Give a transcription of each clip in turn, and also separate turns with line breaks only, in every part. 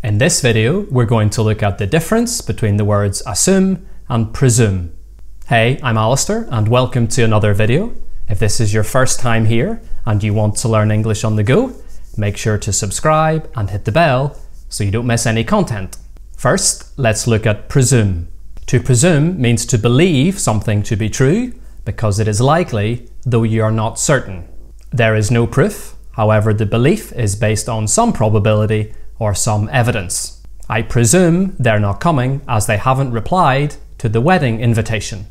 In this video, we're going to look at the difference between the words assume and presume. Hey, I'm Alistair and welcome to another video. If this is your first time here and you want to learn English on the go, make sure to subscribe and hit the bell so you don't miss any content. First, let's look at presume. To presume means to believe something to be true because it is likely, though you are not certain. There is no proof, however the belief is based on some probability or some evidence. I presume they're not coming as they haven't replied to the wedding invitation.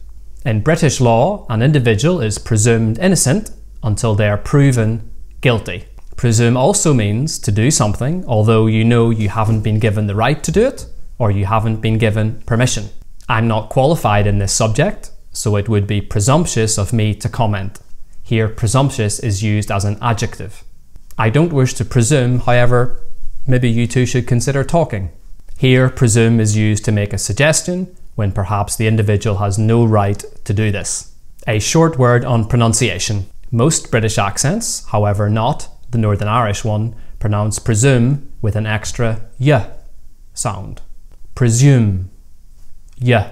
In British law, an individual is presumed innocent until they are proven guilty. Presume also means to do something although you know you haven't been given the right to do it or you haven't been given permission. I'm not qualified in this subject, so it would be presumptuous of me to comment. Here, presumptuous is used as an adjective. I don't wish to presume, however, maybe you two should consider talking. Here, presume is used to make a suggestion when perhaps the individual has no right to do this. A short word on pronunciation. Most British accents, however not the Northern Irish one, pronounce presume with an extra y sound. Presume, y,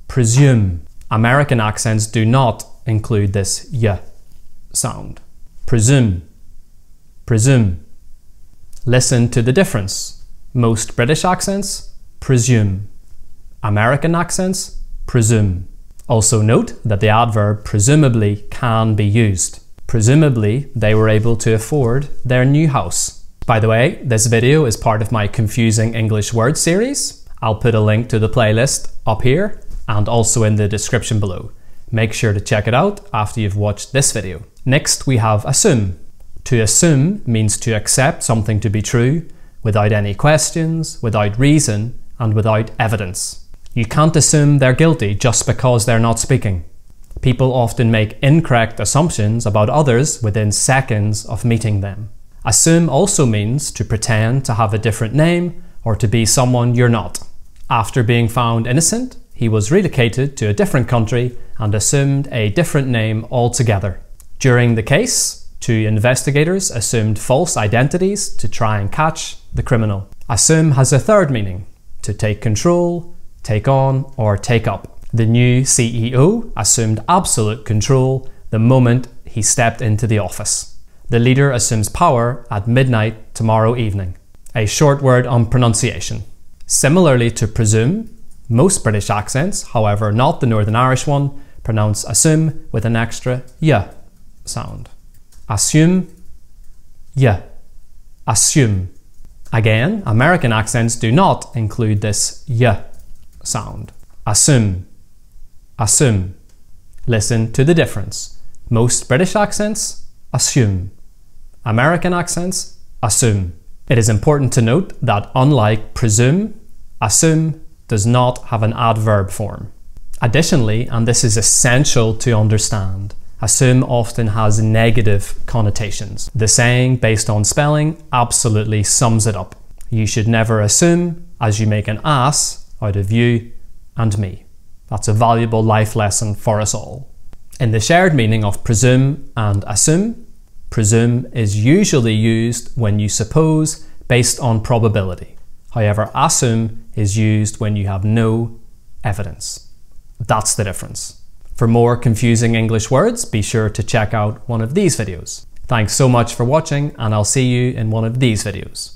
presume. American accents do not include this y sound. Presume, presume. Listen to the difference. Most British accents, presume. American accents, presume. Also note that the adverb presumably can be used. Presumably, they were able to afford their new house. By the way, this video is part of my Confusing English Words series. I'll put a link to the playlist up here and also in the description below. Make sure to check it out after you've watched this video. Next, we have assume. To assume means to accept something to be true without any questions, without reason, and without evidence. You can't assume they're guilty just because they're not speaking. People often make incorrect assumptions about others within seconds of meeting them. Assume also means to pretend to have a different name or to be someone you're not. After being found innocent, he was relocated to a different country and assumed a different name altogether. During the case, two investigators assumed false identities to try and catch the criminal. Assume has a third meaning, to take control, take on, or take up. The new CEO assumed absolute control the moment he stepped into the office. The leader assumes power at midnight tomorrow evening. A short word on pronunciation. Similarly to presume, most British accents, however not the Northern Irish one, pronounce assume with an extra y sound. Assume, y, assume. Again, American accents do not include this y sound. Assume, assume. Listen to the difference. Most British accents, assume. American accents, assume. It is important to note that unlike presume, assume does not have an adverb form. Additionally, and this is essential to understand, assume often has negative connotations. The saying based on spelling absolutely sums it up. You should never assume as you make an ass out of you and me. That's a valuable life lesson for us all. In the shared meaning of presume and assume, presume is usually used when you suppose based on probability. However, assume is used when you have no evidence. That's the difference. For more confusing English words, be sure to check out one of these videos. Thanks so much for watching, and I'll see you in one of these videos.